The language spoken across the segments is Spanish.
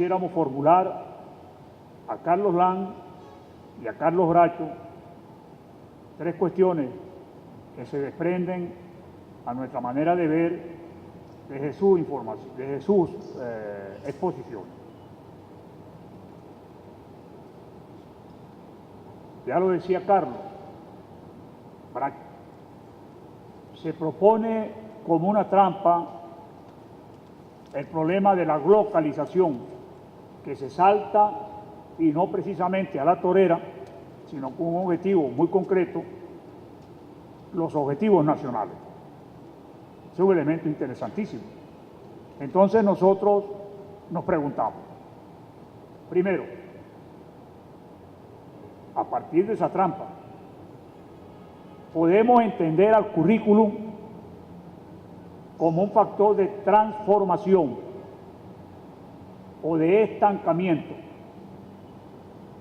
quisiéramos formular a Carlos Lang y a Carlos Bracho 3 cuestiones que se desprenden a nuestra manera de ver desde su información, desde sus exposiciones. Ya lo decía Carlos, se propone como una trampa el problema de la localización, que se salta y no precisamente a la torera, sino con un objetivo muy concreto, los objetivos nacionales. Es un elemento interesantísimo. Entonces nosotros nos preguntamos, primero, a partir de esa trampa, podemos entender al currículum como un factor de transformación o de estancamiento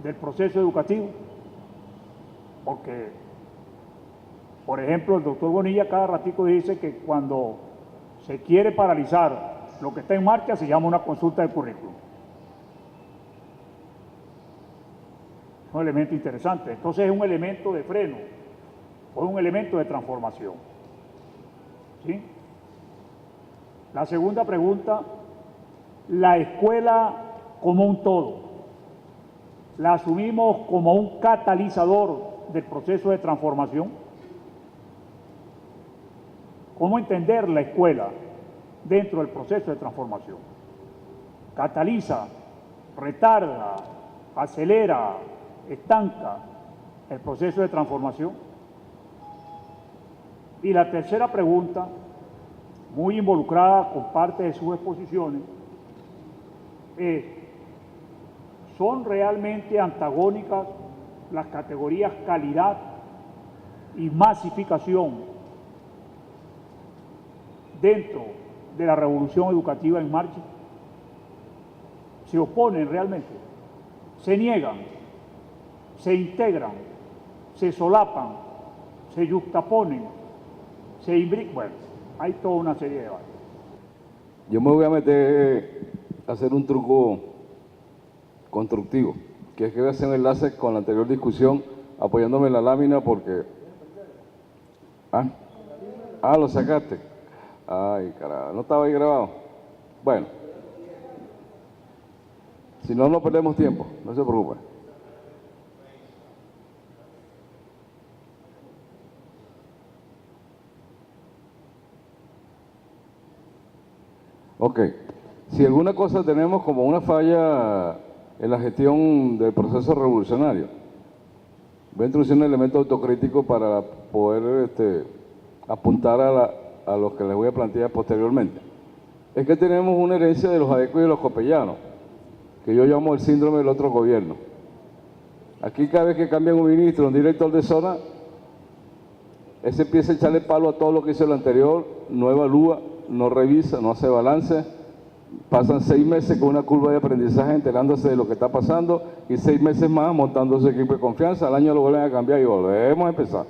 del proceso educativo, porque, por ejemplo, el doctor Bonilla cada ratico dice que cuando se quiere paralizar lo que está en marcha se llama una consulta de currículum. Es un elemento interesante. Entonces es un elemento de freno o es un elemento de transformación. ¿Sí? La segunda pregunta, la escuela como un todo, ¿la asumimos como un catalizador del proceso de transformación? ¿Cómo entender la escuela dentro del proceso de transformación? ¿Cataliza, retarda, acelera, estanca el proceso de transformación? Y la tercera pregunta, muy involucrada con parte de sus exposiciones, es: ¿son realmente antagónicas las categorías calidad y masificación dentro de la revolución educativa en marcha? ¿Se oponen realmente? ¿Se niegan? ¿Se integran? ¿Se solapan? ¿Se yuxtaponen? ¿Se imbrican? Bueno, hay toda una serie de debates. Yo me voy a meter a hacer un truco constructivo, que es que voy a hacer un enlace con la anterior discusión apoyándome en la lámina porque... lo sacaste. Ay, carajo, ¿no estaba ahí grabado? Bueno, si no, no perdemos tiempo, no se preocupe. Ok, si alguna cosa tenemos como una falla en la gestión del proceso revolucionario, voy a introducir un elemento autocrítico para poder apuntar a los que les voy a plantear posteriormente. Es que tenemos una herencia de los adecos y de los copellanos, que yo llamo el síndrome del otro gobierno. Aquí cada vez que cambian un ministro, un director de zona, ese empieza a echarle palo a todo lo que hizo el anterior, no evalúa, no revisa, no hace balance. Pasan 6 meses con una curva de aprendizaje enterándose de lo que está pasando y 6 meses más montando su equipo de confianza. Al año lo vuelven a cambiar y volvemos a empezar.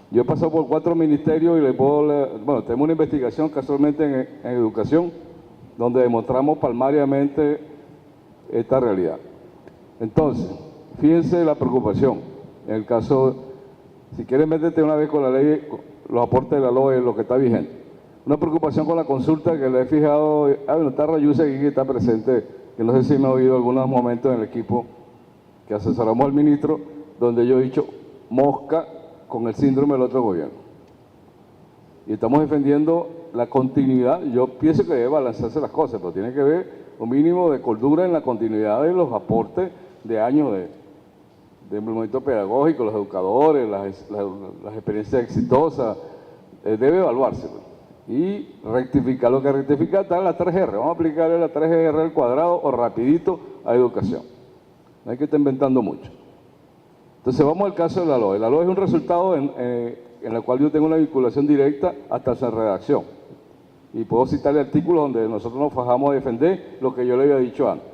Yo he pasado por 4 ministerios y bueno, tenemos una investigación casualmente en educación donde demostramos palmariamente esta realidad. Entonces, fíjense la preocupación. En el caso, si quieren métete una vez con la ley, los aportes de la LOE, lo que está vigente. Una preocupación con la consulta que le he fijado, bueno, está Rayusa aquí que está presente, que no sé si me ha oído algunos momentos en el equipo que asesoramos al ministro, donde yo he dicho mosca con el síndrome del otro gobierno. Y estamos defendiendo la continuidad. Yo pienso que debe balancearse las cosas, pero tiene que haber un mínimo de cordura en la continuidad de los aportes de años de implemento pedagógico, los educadores, las experiencias exitosas, debe evaluarse. Y rectificar lo que rectifica está en la 3R. Vamos a aplicarle la 3R al cuadrado o rapidito a educación. No hay que estar inventando mucho. Entonces vamos al caso de la LOE. La LOE es un resultado en el cual yo tengo una vinculación directa hasta su redacción. Y puedo citarle artículos donde nosotros nos fajamos a defender lo que yo le había dicho antes.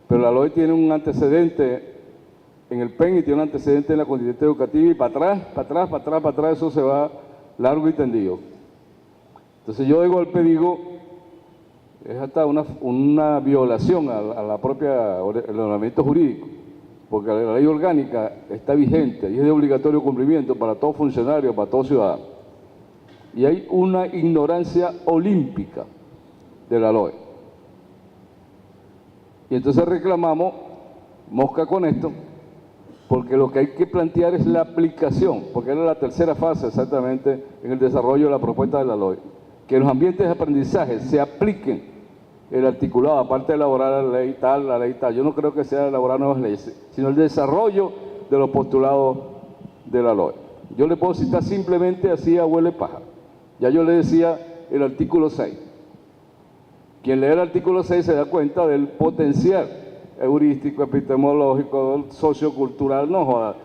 Pero la LOE tiene un antecedente en el PEN y tiene un antecedente en la Constitución Educativa y para atrás, eso se va largo y tendido. Entonces yo de golpe digo, es hasta una violación a la propia el ordenamiento jurídico, porque la ley orgánica está vigente y es de obligatorio cumplimiento para todo funcionario, para todo ciudadano. Y hay una ignorancia olímpica de la LOE. Y entonces reclamamos, mosca con esto, porque lo que hay que plantear es la aplicación, porque era la tercera fase exactamente en el desarrollo de la propuesta de la LOE, que en los ambientes de aprendizaje se apliquen el articulado, aparte de elaborar la ley tal. Yo no creo que sea elaborar nuevas leyes, sino el desarrollo de los postulados de la LOE. Yo le puedo citar simplemente así a huele paja. Ya yo le decía el artículo 6. Quien lee el artículo 6 se da cuenta del potencial heurístico, epistemológico, sociocultural, no joda.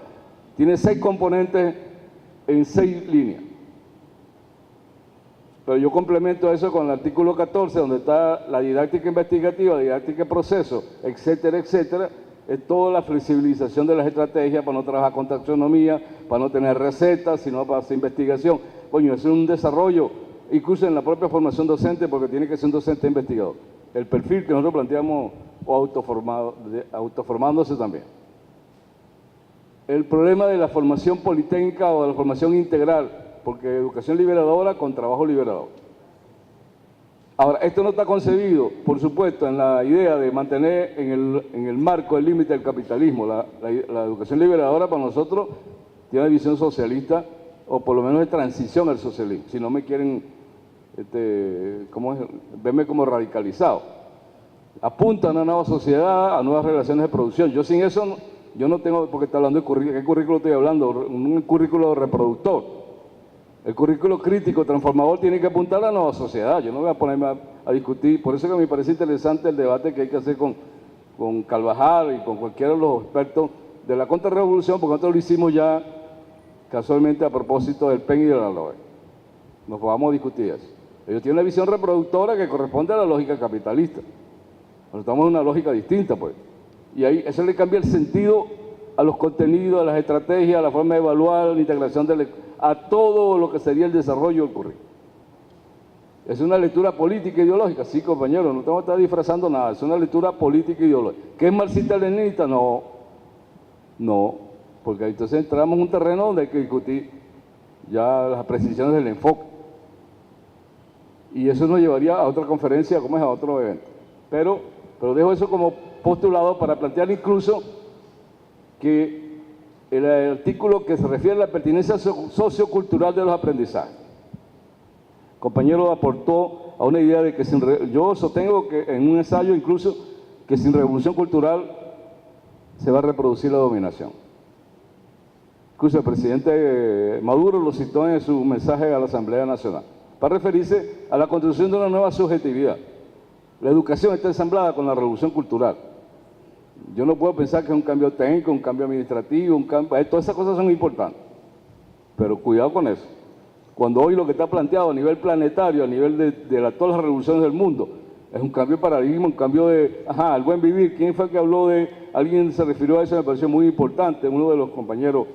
Tiene 6 componentes en 6 líneas. Pero yo complemento eso con el artículo 14, donde está la didáctica investigativa, la didáctica de proceso, etcétera, etcétera. Es toda la flexibilización de las estrategias para no trabajar con taxonomía, para no tener recetas, sino para hacer investigación. Coño, es un desarrollo, incluso en la propia formación docente, porque tiene que ser un docente investigador. El perfil que nosotros planteamos, o autoformándose también. El problema de la formación politécnica o de la formación integral, porque educación liberadora con trabajo liberador. Ahora, esto no está concebido, por supuesto, en la idea de mantener en el marco el límite del capitalismo. La educación liberadora para nosotros tiene una visión socialista, o por lo menos de transición al socialismo, si no me quieren verme como radicalizado. Apunta a una nueva sociedad, a nuevas relaciones de producción. Yo sin eso, yo no tengo, porque está hablando de currículo, ¿qué currículo estoy hablando? Un currículo reproductor. El currículo crítico, transformador, tiene que apuntar a la nueva sociedad. Yo no voy a ponerme a discutir, por eso que me parece interesante el debate que hay que hacer con Carvajal y con cualquiera de los expertos de la contrarrevolución, porque nosotros lo hicimos ya casualmente a propósito del PEN y de la LOE. Nos vamos a discutir eso. Ellos tienen una visión reproductora que corresponde a la lógica capitalista. Nosotros estamos en una lógica distinta, pues. Y ahí eso le cambia el sentido a los contenidos, a las estrategias, a la forma de evaluar, a la integración a todo lo que sería el desarrollo del currículo. Es una lectura política e ideológica, sí, compañeros, no tengo que estar disfrazando nada, es una lectura política e ideológica. ¿Qué es marxista-leninista? No, porque entonces entramos en un terreno donde hay que discutir ya las precisiones del enfoque. Y eso nos llevaría a otra conferencia, como es a otro evento. Pero dejo eso como postulado para plantear incluso que el artículo que se refiere a la pertinencia sociocultural de los aprendizajes. El compañero aportó a una idea de que yo sostengo que en un ensayo incluso que sin revolución cultural se va a reproducir la dominación. Incluso el presidente Maduro lo citó en su mensaje a la Asamblea Nacional, para referirse a la construcción de una nueva subjetividad. La educación está ensamblada con la revolución cultural. Yo no puedo pensar que es un cambio técnico, un cambio administrativo, todas esas cosas son importantes, pero cuidado con eso. Cuando hoy lo que está planteado a nivel planetario, a nivel de todas las revoluciones del mundo, es un cambio de paradigma, un cambio de, el buen vivir. ¿Quién fue que habló de, alguien se refirió a eso, me pareció muy importante, uno de los compañeros,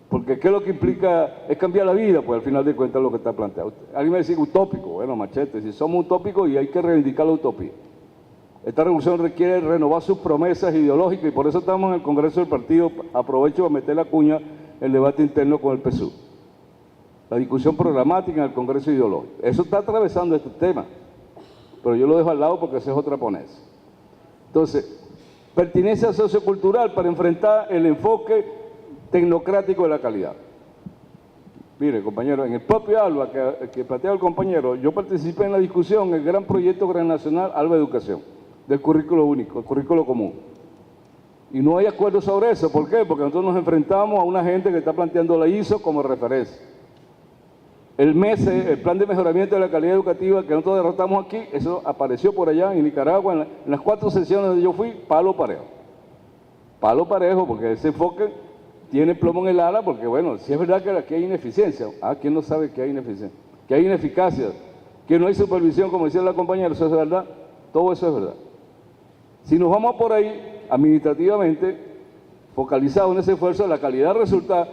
porque ¿qué es lo que implica? Es cambiar la vida, pues al final de cuentas lo que está planteado. Alguien me dice utópico, bueno, machete, si somos utópicos y hay que reivindicar la utopía. Esta revolución requiere renovar sus promesas ideológicas y por eso estamos en el Congreso del Partido. Aprovecho para meter la cuña el debate interno con el PSUV. La discusión programática en el Congreso ideológico. Eso está atravesando este tema, pero yo lo dejo al lado porque esa es otra ponencia. Entonces, pertinencia sociocultural para enfrentar el enfoque tecnocrático de la calidad. Mire, compañero, en el propio ALBA que plantea el compañero, yo participé en la discusión en el gran proyecto Gran Nacional ALBA Educación, del currículo único, el currículo común. Y no hay acuerdo sobre eso. ¿Por qué? Porque nosotros nos enfrentamos a una gente que está planteando la ISO como referencia. El MESE, el Plan de Mejoramiento de la Calidad Educativa, que nosotros derrotamos aquí, eso apareció por allá en Nicaragua, en las 4 sesiones donde yo fui, palo parejo. Palo parejo, porque ese enfoque tiene plomo en el ala, porque bueno, si es verdad que aquí hay ineficiencia. ¿Quién no sabe que hay ineficiencia? Que hay ineficacia, que no hay supervisión, como decía la compañera, eso es verdad, todo eso es verdad. Si nos vamos por ahí, administrativamente, focalizado en ese esfuerzo, la calidad resulta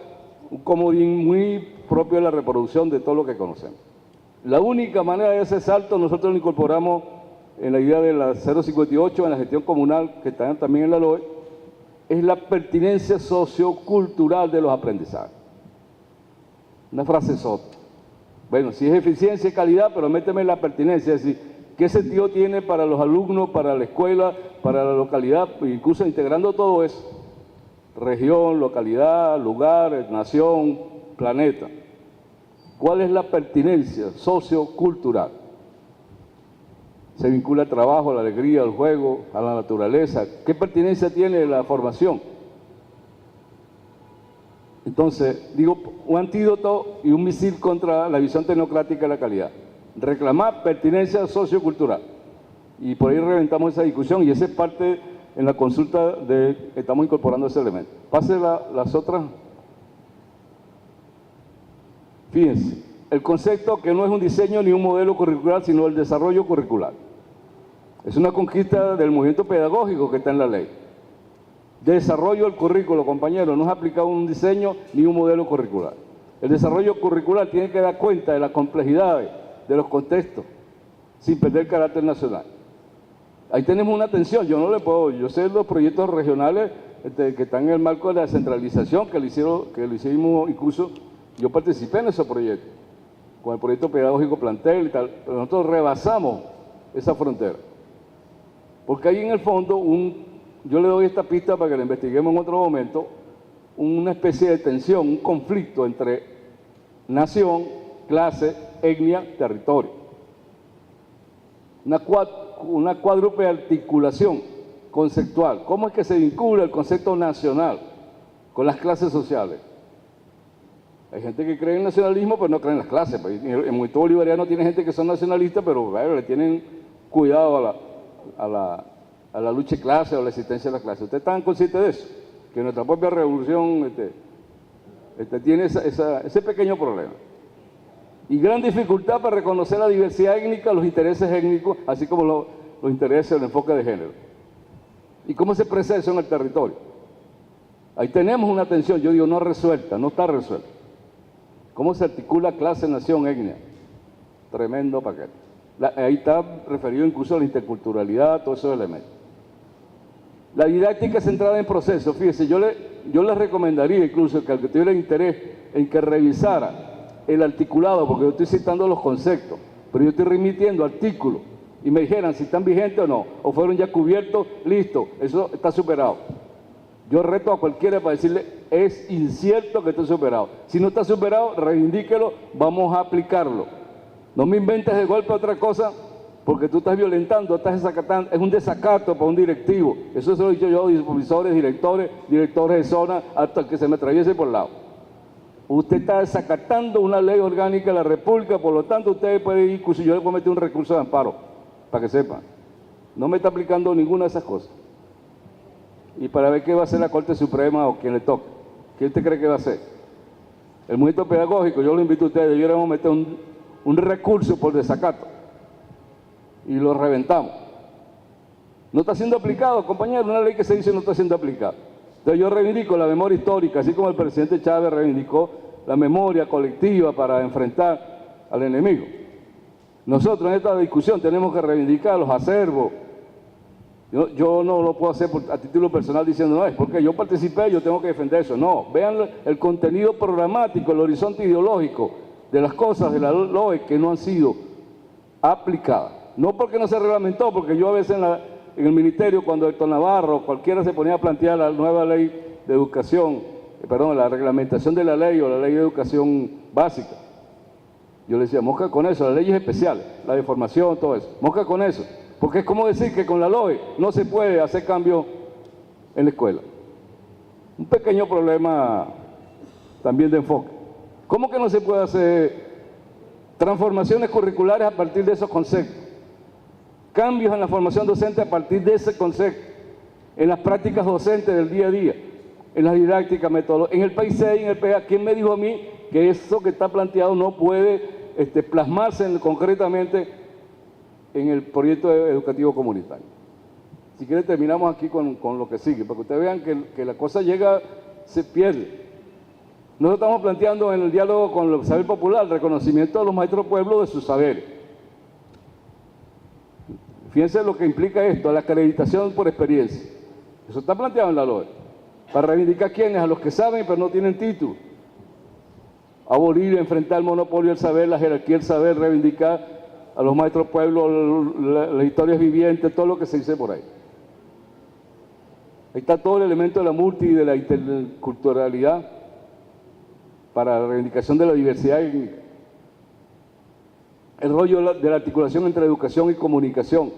un comodín muy propio de la reproducción de todo lo que conocemos. La única manera de ese salto, nosotros lo incorporamos en la idea de la 058, en la gestión comunal, que están también en la LOE, es la pertinencia sociocultural de los aprendizajes. Una frase sota. Bueno, si es eficiencia y calidad, pero méteme la pertinencia, es decir, ¿qué sentido tiene para los alumnos, para la escuela, para la localidad, incluso integrando todo eso? Región, localidad, lugar, nación, planeta. ¿Cuál es la pertinencia sociocultural? Se vincula al trabajo, a la alegría, al juego, a la naturaleza. ¿Qué pertinencia tiene la formación? Entonces, digo, un antídoto y un misil contra la visión tecnocrática de la calidad. Reclamar pertinencia sociocultural. Y por ahí reventamos esa discusión y esa es parte en la consulta de que estamos incorporando ese elemento. Pase las otras. Fíjense, el concepto que no es un diseño ni un modelo curricular, sino el desarrollo curricular. Es una conquista del movimiento pedagógico que está en la ley. Desarrollo del currículo, compañeros, no es aplicado un diseño ni un modelo curricular. El desarrollo curricular tiene que dar cuenta de las complejidades, de los contextos, sin perder el carácter nacional. Ahí tenemos una tensión, yo sé los proyectos regionales que están en el marco de la descentralización, que lo hicimos incluso, yo participé en esos proyectos, con el proyecto pedagógico plantel y tal, pero nosotros rebasamos esa frontera. Porque hay en el fondo yo le doy esta pista para que la investiguemos en otro momento, una especie de tensión, un conflicto entre nación, clase, etnia, territorio. Una cuádruple articulación conceptual. ¿Cómo es que se vincula el concepto nacional con las clases sociales? Hay gente que cree en el nacionalismo, pero no cree en las clases. El movimiento bolivariano tiene gente que son nacionalistas, pero bueno, le tienen cuidado a la lucha de clase o a la existencia de la clase. ¿Ustedes están conscientes de eso? Que nuestra propia revolución tiene ese pequeño problema. Y gran dificultad para reconocer la diversidad étnica, los intereses étnicos, así como los intereses del enfoque de género. ¿Y cómo se expresa eso en el territorio? Ahí tenemos una tensión, yo digo, no resuelta, no está resuelta. ¿Cómo se articula clase, nación, etnia? Tremendo paquete. Ahí está referido incluso a la interculturalidad, todos esos elementos. La didáctica centrada en procesos, fíjese, yo les recomendaría incluso que al que tuviera interés en que revisara el articulado, porque yo estoy citando los conceptos, pero yo estoy remitiendo artículos, y me dijeran si están vigentes o no, o fueron ya cubiertos, listo, eso está superado. Yo reto a cualquiera para decirle, es incierto que esté superado. Si no está superado, reivindíquelo, vamos a aplicarlo. No me inventes de golpe otra cosa, porque tú estás violentando, estás desacatando, es un desacato para un directivo. Eso se lo he dicho yo, supervisores, directores de zona, hasta el que se me atraviese por el lado. Usted está desacatando una ley orgánica de la República, por lo tanto usted puede ir, incluso yo le puedo meter un recurso de amparo, para que sepan. No me está aplicando ninguna de esas cosas. Y para ver qué va a hacer la Corte Suprema o quien le toque. ¿Qué usted cree que va a hacer? El movimiento pedagógico, yo lo invito a ustedes, debiéramos meter un recurso por desacato y lo reventamos. No está siendo aplicado, compañero, una ley que se dice no está siendo aplicada. Entonces yo reivindico la memoria histórica, así como el presidente Chávez reivindicó la memoria colectiva para enfrentar al enemigo. Nosotros en esta discusión tenemos que reivindicar los acervos. Yo no lo puedo hacer a título personal diciendo, no, es porque yo participé, yo tengo que defender eso. No, vean el contenido programático, el horizonte ideológico de las cosas de la LOE que no han sido aplicadas. No porque no se reglamentó, porque yo a veces en el ministerio, cuando Héctor Navarro, cualquiera se ponía a plantear la nueva ley de educación, la reglamentación de la ley o la ley de educación básica, yo le decía, mosca con eso, las leyes especiales, la de formación, todo eso, mosca con eso. Porque es como decir que con la LOE no se puede hacer cambio en la escuela. Un pequeño problema también de enfoque. ¿Cómo que no se puede hacer transformaciones curriculares a partir de esos conceptos? Cambios en la formación docente a partir de ese concepto, en las prácticas docentes del día a día, en las didácticas, metodológicas, en el PIC y en el PA. ¿Quién me dijo a mí que eso que está planteado no puede plasmarse concretamente en el proyecto educativo comunitario? Si quiere terminamos aquí con lo que sigue, para que ustedes vean que la cosa se pierde. Nosotros estamos planteando en el diálogo con el saber popular el reconocimiento de los maestros pueblos de sus saberes. Fíjense lo que implica esto, la acreditación por experiencia. Eso está planteado en la LOE. Para reivindicar quiénes, a los que saben pero no tienen título. Abolir, enfrentar el monopolio del saber, la jerarquía del saber, reivindicar a los maestros pueblos, las historias vivientes, todo lo que se dice por ahí. Ahí está todo el elemento de la multi y de la interculturalidad para la reivindicación de la diversidad étnica. El rollo de la articulación entre educación y comunicación,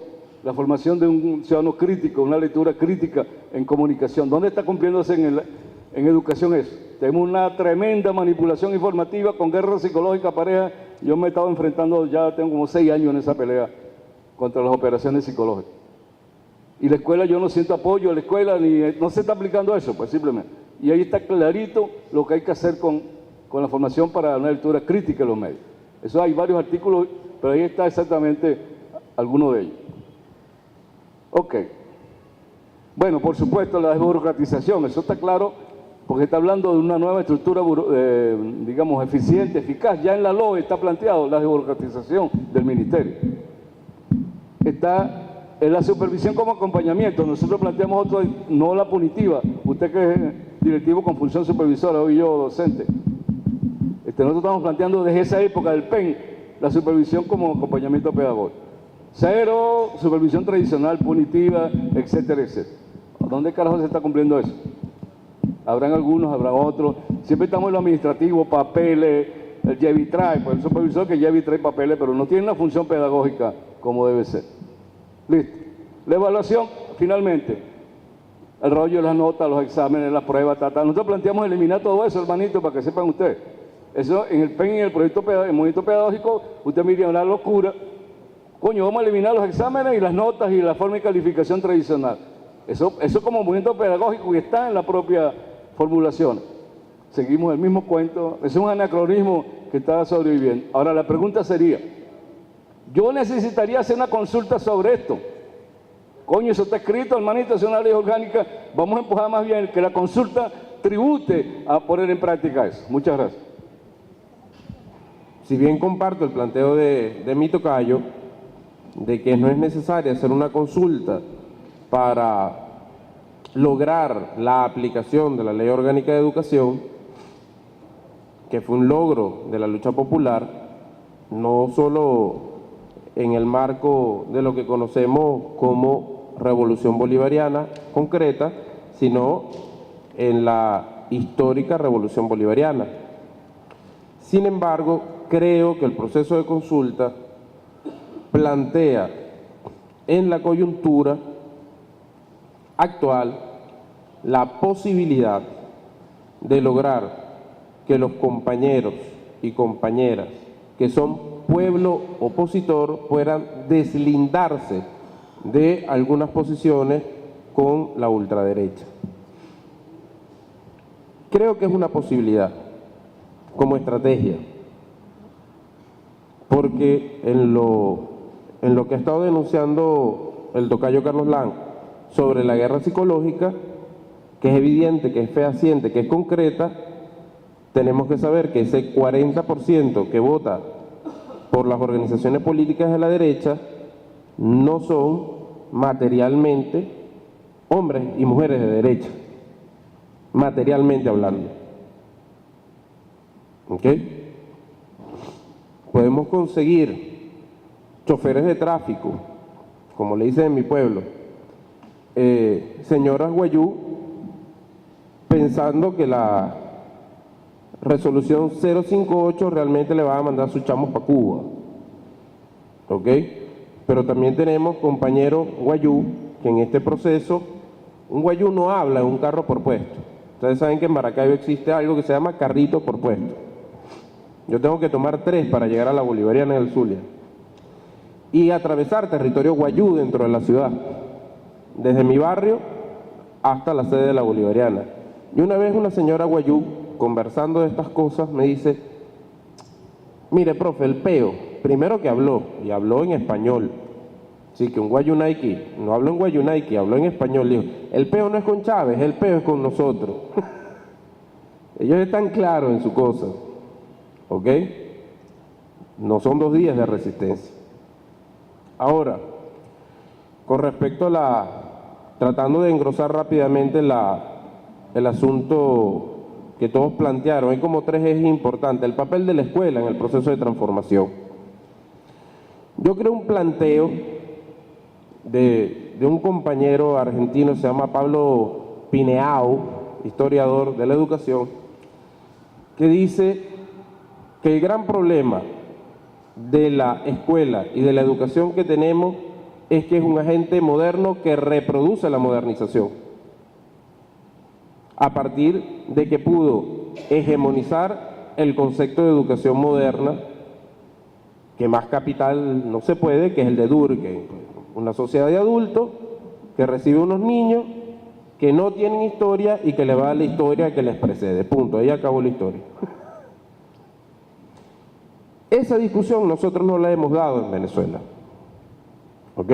la formación de un ciudadano crítico, una lectura crítica en comunicación. ¿Dónde está cumpliéndose en educación eso? Tenemos una tremenda manipulación informativa con guerra psicológica pareja. Yo me he estado enfrentando, ya tengo como 6 años en esa pelea contra las operaciones psicológicas. Y la escuela, yo no siento apoyo a la escuela, no se está aplicando eso, pues simplemente. Y ahí está clarito lo que hay que hacer con la formación para una lectura crítica en los medios. Eso hay varios artículos, pero ahí está exactamente alguno de ellos. Ok. Bueno, por supuesto, la desburocratización, eso está claro, porque está hablando de una nueva estructura, digamos, eficiente, eficaz. Ya en la LOE está planteado la desburocratización del ministerio. Está en la supervisión como acompañamiento. Nosotros planteamos otro, no la punitiva. Usted que es directivo con función supervisora, hoy yo docente. Nosotros estamos planteando desde esa época del PEN la supervisión como acompañamiento pedagógico. Cero supervisión tradicional, punitiva, etcétera, etcétera. ¿Dónde carajo se está cumpliendo eso? Habrán algunos, habrá otros. Siempre estamos en lo administrativo, papeles, el lleva trae, pues el supervisor que lleva y trae papeles, pero no tiene una función pedagógica como debe ser. Listo. La evaluación, finalmente, el rollo de las notas, los exámenes, las pruebas, Nosotros planteamos eliminar todo eso, hermanito, para que sepan ustedes. Eso en el PEN, en el movimiento pedagógico, usted me diría una locura. Coño, vamos a eliminar los exámenes y las notas y la forma de calificación tradicional. Eso como movimiento pedagógico y está en la propia formulación. Seguimos el mismo cuento. Es un anacronismo que está sobreviviendo. Ahora la pregunta sería, yo necesitaría hacer una consulta sobre esto. Coño, eso está escrito, hermanito, es una ley orgánica. Vamos a empujar más bien que la consulta tribute a poner en práctica eso. Muchas gracias. Si bien comparto el planteo de mi tocayo, de que no es necesario hacer una consulta para lograr la aplicación de la Ley Orgánica de Educación, que fue un logro de la lucha popular, no solo en el marco de lo que conocemos como Revolución Bolivariana concreta, sino en la histórica Revolución Bolivariana. Sin embargo, creo que el proceso de consulta plantea en la coyuntura actual la posibilidad de lograr que los compañeros y compañeras que son pueblo opositor puedan deslindarse de algunas posiciones con la ultraderecha. Creo que es una posibilidad como estrategia, porque en lo que ha estado denunciando el tocayo Carlos Lang sobre la guerra psicológica, que es evidente, que es fehaciente, que es concreta, tenemos que saber que ese 40% que vota por las organizaciones políticas de la derecha no son materialmente hombres y mujeres de derecha, materialmente hablando. ¿Ok? Podemos conseguir choferes de tráfico, como le dicen en mi pueblo, señoras guayú, pensando que la resolución 058 realmente le va a mandar sus chamos para Cuba. ¿Ok? Pero también tenemos compañeros guayú que en este proceso, un guayú no habla en un carro por puesto. Ustedes saben que en Maracaibo existe algo que se llama carrito por puesto. Yo tengo que tomar 3 para llegar a la Bolivariana del Zulia y atravesar territorio guayú dentro de la ciudad, desde mi barrio hasta la sede de la Bolivariana. Y una vez una señora guayú, conversando de estas cosas, me dice: mire, profe, el peo, primero que habló, y habló en español, sí, que un guayunaiki, no habló en guayunaiki, habló en español, dijo, el peo no es con Chávez, el peo es con nosotros. Ellos están claros en su cosa, ¿ok? No son 2 días de resistencia. Ahora, con respecto a tratando de engrosar rápidamente el asunto que todos plantearon, hay como 3 ejes importantes. El papel de la escuela en el proceso de transformación. Yo creo un planteo de un compañero argentino, se llama Pablo Pineau, historiador de la educación, que dice que el gran problema de la escuela y de la educación que tenemos es que es un agente moderno que reproduce la modernización, a partir de que pudo hegemonizar el concepto de educación moderna, que más capital no se puede, que es el de Durkheim, una sociedad de adultos que recibe unos niños que no tienen historia y que le va a dar la historia que les precede, punto, ahí acabó la historia. Esa discusión nosotros no la hemos dado en Venezuela, ¿ok?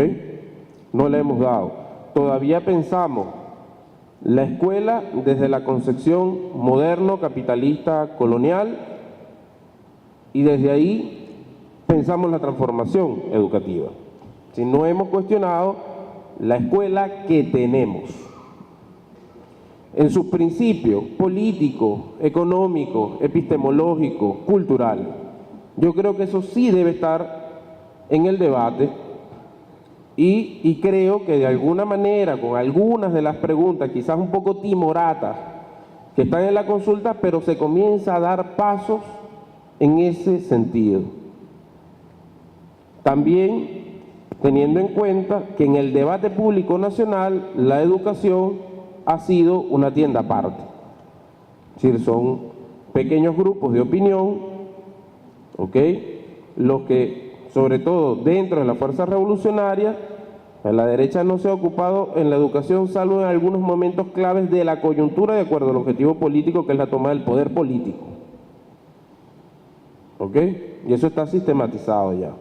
No la hemos dado. Todavía pensamos la escuela desde la concepción moderno, capitalista, colonial, y desde ahí pensamos la transformación educativa. Si no hemos cuestionado la escuela que tenemos, en sus principios políticos, económicos, epistemológicos, culturales. Yo creo que eso sí debe estar en el debate y creo que de alguna manera, con algunas de las preguntas, quizás un poco timoratas, que están en la consulta, pero se comienza a dar pasos en ese sentido. También teniendo en cuenta que en el debate público nacional la educación ha sido una tienda aparte. Es decir, son pequeños grupos de opinión, ¿ok? Los que, sobre todo dentro de la fuerza revolucionaria, la derecha no se ha ocupado en la educación salvo en algunos momentos claves de la coyuntura de acuerdo al objetivo político, que es la toma del poder político. ¿Ok? Y eso está sistematizado ya.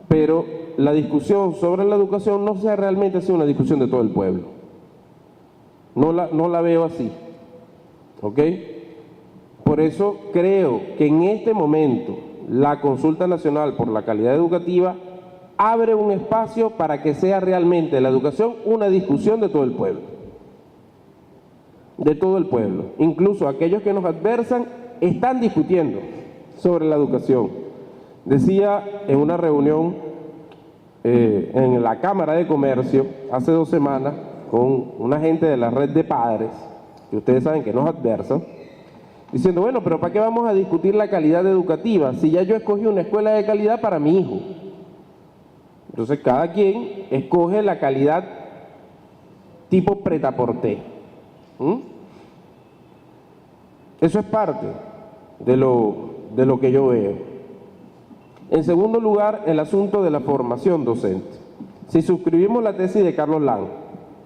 Pero la discusión sobre la educación no sea realmente así una discusión de todo el pueblo. No la veo así. ¿Ok? Por eso creo que en este momento la consulta nacional por la calidad educativa abre un espacio para que sea realmente la educación una discusión de todo el pueblo. De todo el pueblo. Incluso aquellos que nos adversan están discutiendo sobre la educación. Decía en una reunión en la Cámara de Comercio hace 2 semanas con una gente de la red de padres, que ustedes saben que nos adversan, diciendo, bueno, pero ¿para qué vamos a discutir la calidad educativa si ya yo escogí una escuela de calidad para mi hijo? Entonces cada quien escoge la calidad tipo prêt-à-porter. Eso es parte de lo que yo veo. En segundo lugar, el asunto de la formación docente. Si suscribimos la tesis de Carlos Lang,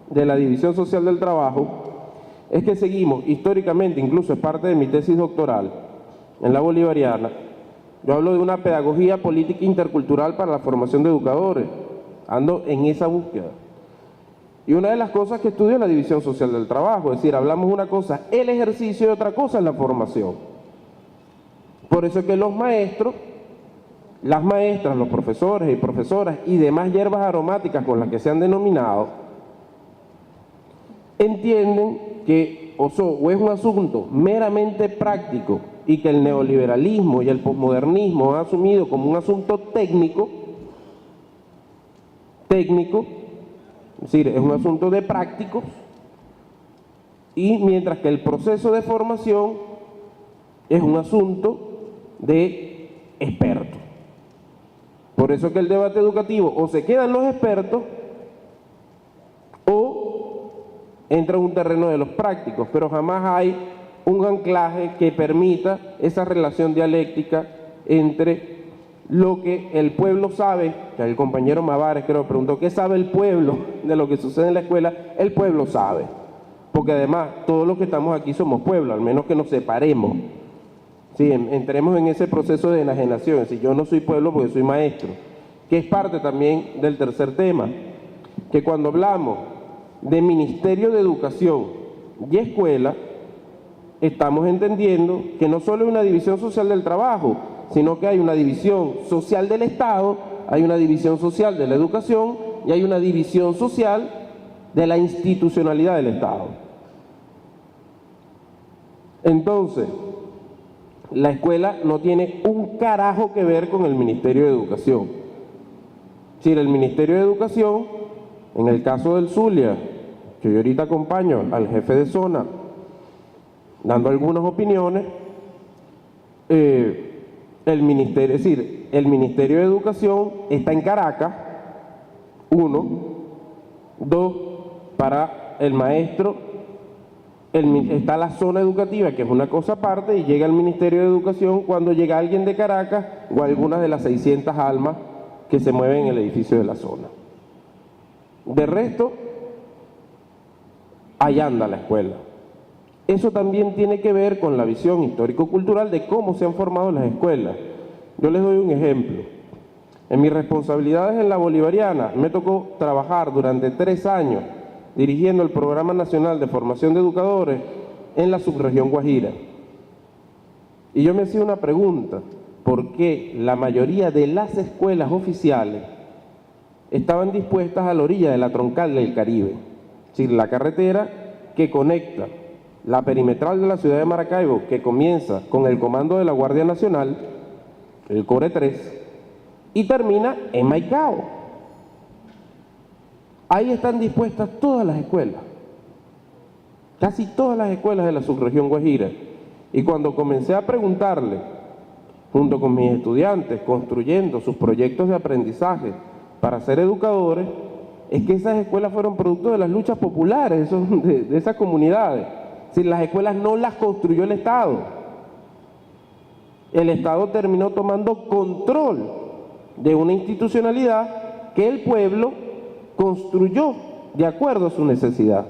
de la División Social del Trabajo, es que seguimos históricamente, incluso es parte de mi tesis doctoral en la Bolivariana, yo hablo de una pedagogía política intercultural para la formación de educadores, ando en esa búsqueda. Y una de las cosas que estudio es la División Social del Trabajo, es decir, hablamos una cosa el ejercicio y otra cosa es la formación. Por eso es que los maestros, las maestras, los profesores y profesoras y demás hierbas aromáticas con las que se han denominado, entienden que o es un asunto meramente práctico y que el neoliberalismo y el posmodernismo han asumido como un asunto técnico, es decir, es un asunto de prácticos, y mientras que el proceso de formación es un asunto de expertos. Por eso que el debate educativo o se quedan los expertos o entra en un terreno de los prácticos, pero jamás hay un anclaje que permita esa relación dialéctica entre lo que el pueblo sabe, que el compañero Mavares creo preguntó, ¿qué sabe el pueblo de lo que sucede en la escuela? El pueblo sabe, porque además todos los que estamos aquí somos pueblo, al menos que nos separemos. Sí, entremos en ese proceso de enajenación, si yo no soy pueblo porque soy maestro, que es parte también del tercer tema, que cuando hablamos de Ministerio de Educación y Escuela, estamos entendiendo que no solo hay una división social del trabajo, sino que hay una división social del Estado hay una división social de la educación y hay una división social de la institucionalidad del Estado. Entonces, la escuela no tiene un carajo que ver con el Ministerio de Educación. Es decir, el Ministerio de Educación, en el caso del Zulia, que yo ahorita acompaño al jefe de zona, dando algunas opiniones, el Ministerio, es decir, el Ministerio de Educación está en Caracas, 1, 2, para el maestro, está la zona educativa, que es una cosa aparte, y llega el Ministerio de Educación cuando llega alguien de Caracas o algunas de las 600 almas que se mueven en el edificio de la zona. De resto, ahí anda la escuela. Eso también tiene que ver con la visión histórico-cultural de cómo se han formado las escuelas. Yo les doy un ejemplo. En mis responsabilidades en la Bolivariana me tocó trabajar durante 3 años dirigiendo el Programa Nacional de Formación de Educadores en la subregión Guajira. Y yo me hacía una pregunta: ¿por qué la mayoría de las escuelas oficiales estaban dispuestas a la orilla de la troncal del Caribe? Es decir, la carretera que conecta la perimetral de la ciudad de Maracaibo, que comienza con el comando de la Guardia Nacional, el Core 3, y termina en Maicao. Ahí están dispuestas todas las escuelas, casi todas las escuelas de la subregión Guajira. Y cuando comencé a preguntarle, junto con mis estudiantes, construyendo sus proyectos de aprendizaje para ser educadores, es que esas escuelas fueron producto de las luchas populares de esas comunidades. Es decir, las escuelas no las construyó el Estado. El Estado terminó tomando control de una institucionalidad que el pueblo construyó de acuerdo a su necesidad.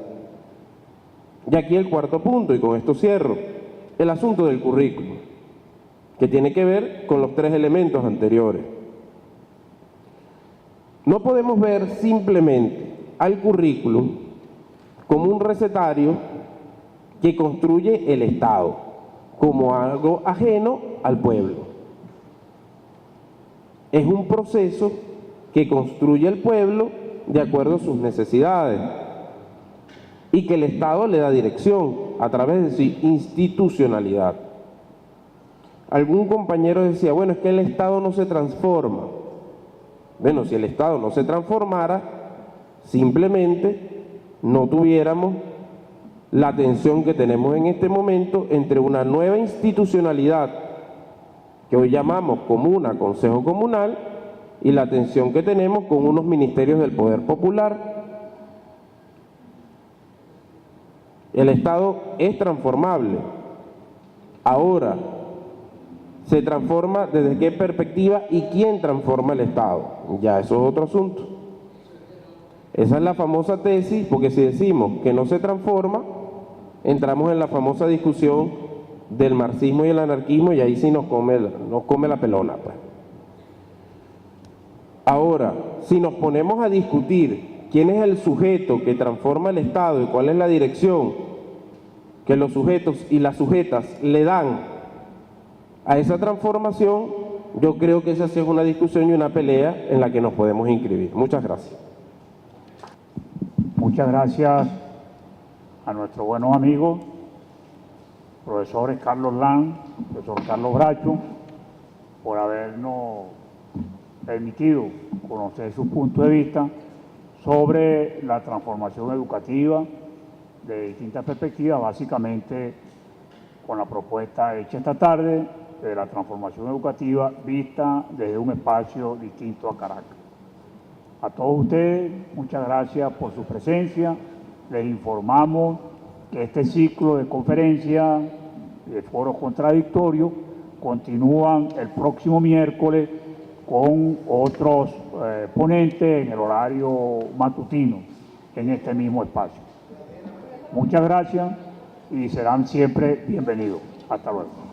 Y aquí el cuarto punto, y con esto cierro, el asunto del currículo, que tiene que ver con los 3 elementos anteriores. No podemos ver simplemente al currículum como un recetario que construye el Estado, como algo ajeno al pueblo. Es un proceso que construye el pueblo de acuerdo a sus necesidades y que el Estado le da dirección a través de su institucionalidad. Algún compañero decía, bueno, es que el Estado no se transforma. Bueno, si el Estado no se transformara, simplemente no tuviéramos la tensión que tenemos en este momento entre una nueva institucionalidad que hoy llamamos comuna, Consejo Comunal, y la tensión que tenemos con unos ministerios del Poder Popular. El Estado es transformable. Ahora, ¿se transforma desde qué perspectiva y quién transforma el Estado? Ya eso es otro asunto. Esa es la famosa tesis, porque si decimos que no se transforma, entramos en la famosa discusión del marxismo y el anarquismo, y ahí sí nos come la pelona, pues. Ahora, si nos ponemos a discutir quién es el sujeto que transforma el Estado y cuál es la dirección que los sujetos y las sujetas le dan a esa transformación, yo creo que esa sí es una discusión y una pelea en la que nos podemos inscribir. Muchas gracias. Muchas gracias a nuestros buenos amigos, profesores Carlos Lan, profesor Carlos Bracho, por habernos permitido conocer su punto de vista sobre la transformación educativa de distintas perspectivas, básicamente con la propuesta hecha esta tarde de la transformación educativa vista desde un espacio distinto a Caracas. A todos ustedes, muchas gracias por su presencia. Les informamos que este ciclo de conferencias de foros contradictorios continúan el próximo miércoles con otros ponentes en el horario matutino en este mismo espacio. Muchas gracias y serán siempre bienvenidos. Hasta luego.